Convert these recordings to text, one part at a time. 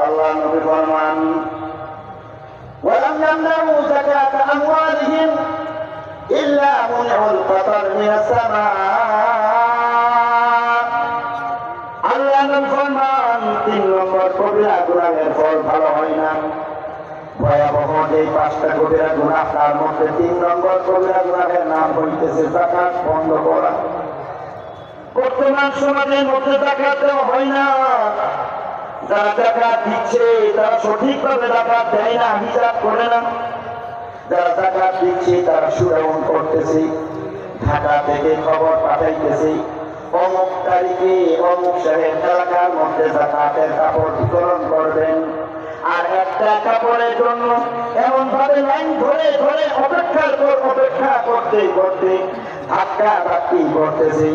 আল্লাহ নবী ফরমান ওয়ালাম ইয়ামনাউ যাকাত আমওয়ালিহিম ইল্লা মুনউল কাতার মিনাস সামা। আল্লাহ নবী ফরমান 3 নম্বর কবিরা গুনাহের ফল ভালো হয় না। ভয়াবহ এই 5টা কবিরা গুনাহ, তার মধ্যে 3 নম্বর কবিরা গুনাহের নাম হইতেছে যাকাত বন্ধ করা। বর্তমান সমাজের মধ্যে যাকাত দেওয়া হয় না। যারা যাকাত দিচ্ছে তারা সঠিকভাবে যাকাত দেয় না, হিসাব করে না। যারা যাকাত দিচ্ছে তারা সুরাউন করতেছে, ঢাকা থেকে খবর পাঠাইতেছে অমুক তারিখে অমুক শহরের এলাকার মধ্যে যাকাতের কাপড় বিতরণ করবেন। আর একটা কাপড়ের জন্য এমন ভাবে লাইন ধরে ধরে অপেক্ষা করতে করতে ধাক্কা ধাক্কি করতেছে।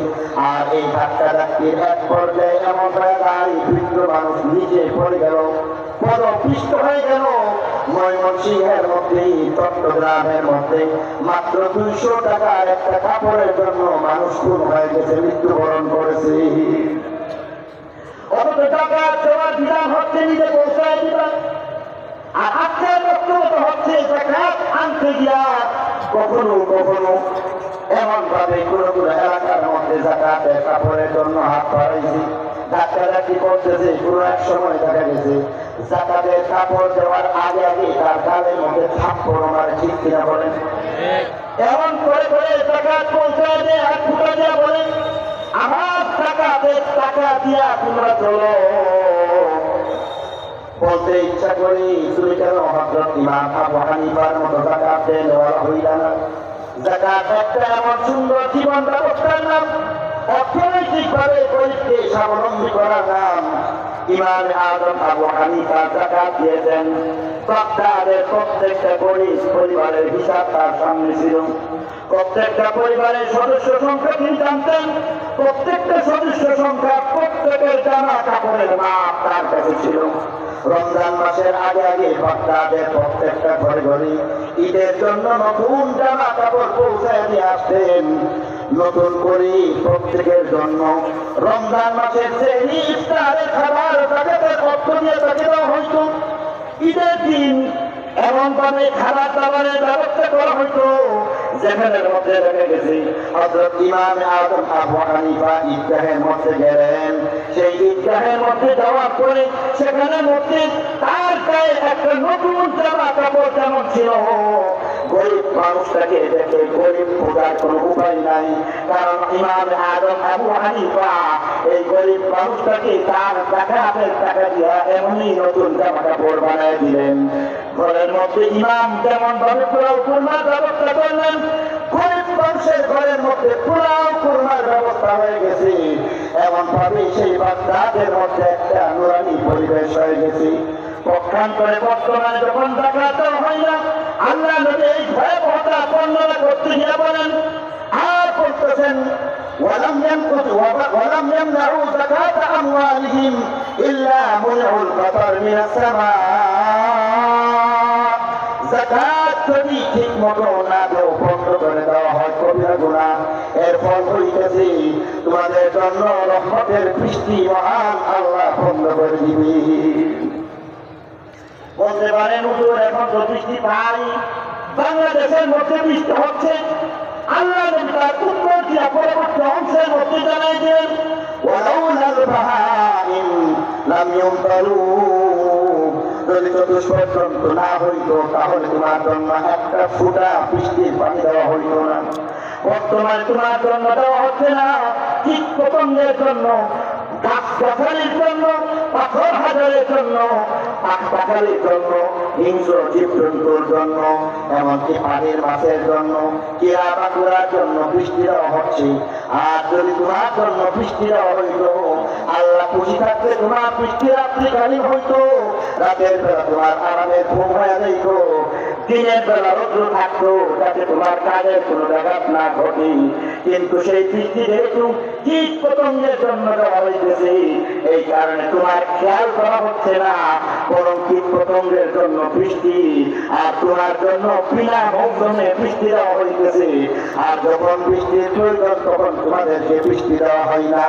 আর এই ধাক্কা ধাক্কির এক পর্যায়ে এমন জায়গায় বৃদ্ধ মানুষ নিচে পড়ে গেল, পদপিষ্ট হয়ে গেল। ময়মনসিংহের মধ্যে, চট্টগ্রামের মধ্যে মাত্র 200 টাকার একটা কাপড়ের জন্য মানুষ খুন হয়ে গেছে, মৃত্যুবরণ করেছে। অথচ টাকা দেওয়ার বিধান হচ্ছে নিজে পৌঁছায় দিবা। আর আজকের বক্তব্য হচ্ছে যাকাত আনতে গিয়া কখনো কখনো এমন ভাবে কোনো কোনো এলাকার মধ্যে যাকাতের কাপড়ের জন্য হাত বাড়াইছি, ধাক্কাধাক্কি করতেছে। পুরো এক সময় দেখা গেছে যাকাতের কাপড় দেওয়ার আগে আগে তার গালের মধ্যে থাপ্পড় মারে, ঠিক কিনা বলেন? এমন করে করে যাকাত পৌঁছায় দেয় আর ফুটা দেওয়া বলে আমার যাকাতের টাকা দিয়া তোমরা চলো। বলতে ইচ্ছা করি তুমি কেন হযরত ইমাম আবু হানিফার মতো যাকাত দেওয়া হইলা না? যাকাত একটা এমন সুন্দর জীবন ব্যবস্থার নাম, অর্থনৈতিকভাবে গরিবকে স্বাবলম্বী করার নাম। ইমাম আজম আবু হানিফা যাকাত দিয়েছেন। বাগদাদের প্রত্যেকটা গরিব পরিবারের হিসাব তার সামনে ছিল। প্রত্যেকটা পরিবারের সদস্য সংখ্যা তিনি জানতেন। প্রত্যেকটা সদস্য সংখ্যা, প্রত্যেকের জামা কাপড়ের মাপ তার কাছে ছিল। রমজান মাসের আগে আগে বাগদাদের প্রত্যেকটা ঘরে ঘরে ঈদের জন্য নতুন জামা কাপড় পৌঁছায় দিয়ে আসতেন। নতুন করে প্রত্যেকের জন্য রমজান মাসের সেই ইফতারের খাবার যাকাতের অর্থ দিয়ে তাকে দেওয়া হইত। ঈদের দিন এমন ভাবে খাবার দাবারের ব্যবস্থা করা হইত যেখানের মধ্যে দেখা গেছে হযরত ইমাম আজম আবু হানিফা ঈদগাহের মধ্যে গেলেন। সেই ঈদগাহের মধ্যে যাওয়ার পরে সেখানের মধ্যে তার গায়ে একটা নতুন জামা কাপড় যেমন ছিল, গরিব মানুষটাকে দেখে গরিব খোঁজার কোনো উপায় নাই। কারণ ইমাম আজম আবু হানিফা এই গরিব মানুষটাকে তার যাকাতের টাকা দিয়া এমনই নতুন জামা কাপড় বানায় দিলেন। ঘরের মধ্যে ইমাম যেমন ভাবে পোলাও কুরমার ব্যবস্থা করলেন, গরিব মানুষের ঘরের মধ্যে পোলাও কুরমার ব্যবস্থা হয়ে গেছে। এমন ভাবে সেই বাগদাদের মধ্যে একটা নুরানি পরিবেশ হয়ে গেছে। পক্ষান্তরে বর্তমানে যখন যাকাত দেওয়া হয় না, আল্লাহ নবী এই ভয়াবহতা বর্ণনা করতে গিয়ে বলেন আর বলতেছেন ওয়ালাম ইয়ামনাউ যাকাত আমওয়ালিহিম ইল্লা মুনউল কাতার মিনাস সামা। যাকাত যদি ঠিক মতো না দেও, বন্ধ করে দেওয়া হয় কবিরা গুনাহ, এর ফল হইতেছে তোমাদের জন্য রহমতের বৃষ্টি মহান আল্লাহ বন্ধ করে দিবে। বলতে পারেন হুজুর এখন তো বৃষ্টি পাই, বাংলাদেশের মধ্যে বৃষ্টি হচ্ছে। আল্লাহ নবী তার উত্তর দিয়া পরবর্তী অংশের মধ্যে জানাই দেন ওয়ালাউলাল বাহাইম লাম ইউমতারু। যদি চতুষ্পর্যন্ত না হইত তাহলে তোমার জন্য একটা ফুটা বৃষ্টির পানি দেওয়া হইত না। বর্তমানে তোমার জন্য দেওয়া হচ্ছে না, কীট পতঙ্গের জন্য, গাছ-গাছালির জন্য, পাথর হাজারের জন্য, পাখির জন্য, হিংস্র জীবজন্তুর জন্য, এমনকি পানির মাছের জন্য, কিরা বাকুড়ার জন্য বৃষ্টি দেওয়া হচ্ছে। আর যদি তোমার জন্য বৃষ্টি দেওয়া হইত, আল্লাহ খুশি থাকতে তোমার বৃষ্টি রাত্রিকালীন হইত, রাতের বেলা তোমার আরামের ঘুম হয়ে যাইত, দিনের বেলা রৌদ্র থাকতো যাতে তোমার কাজের কোনো ব্যাঘাত না ঘটে। কিন্তু সেই বৃষ্টি যেহেতু কীট পতঙ্গের জন্য দেওয়া হইতেছে, এই কারণে তোমার খেয়াল করা হচ্ছে না, বরং কীট পতঙ্গের জন্য বৃষ্টি আর তোমার জন্য বিনা মৌসুমে বৃষ্টি দেওয়া হইতেছে। আর যখন বৃষ্টির প্রয়োজন তখন তোমাদেরকে বৃষ্টি দেওয়া হয় না।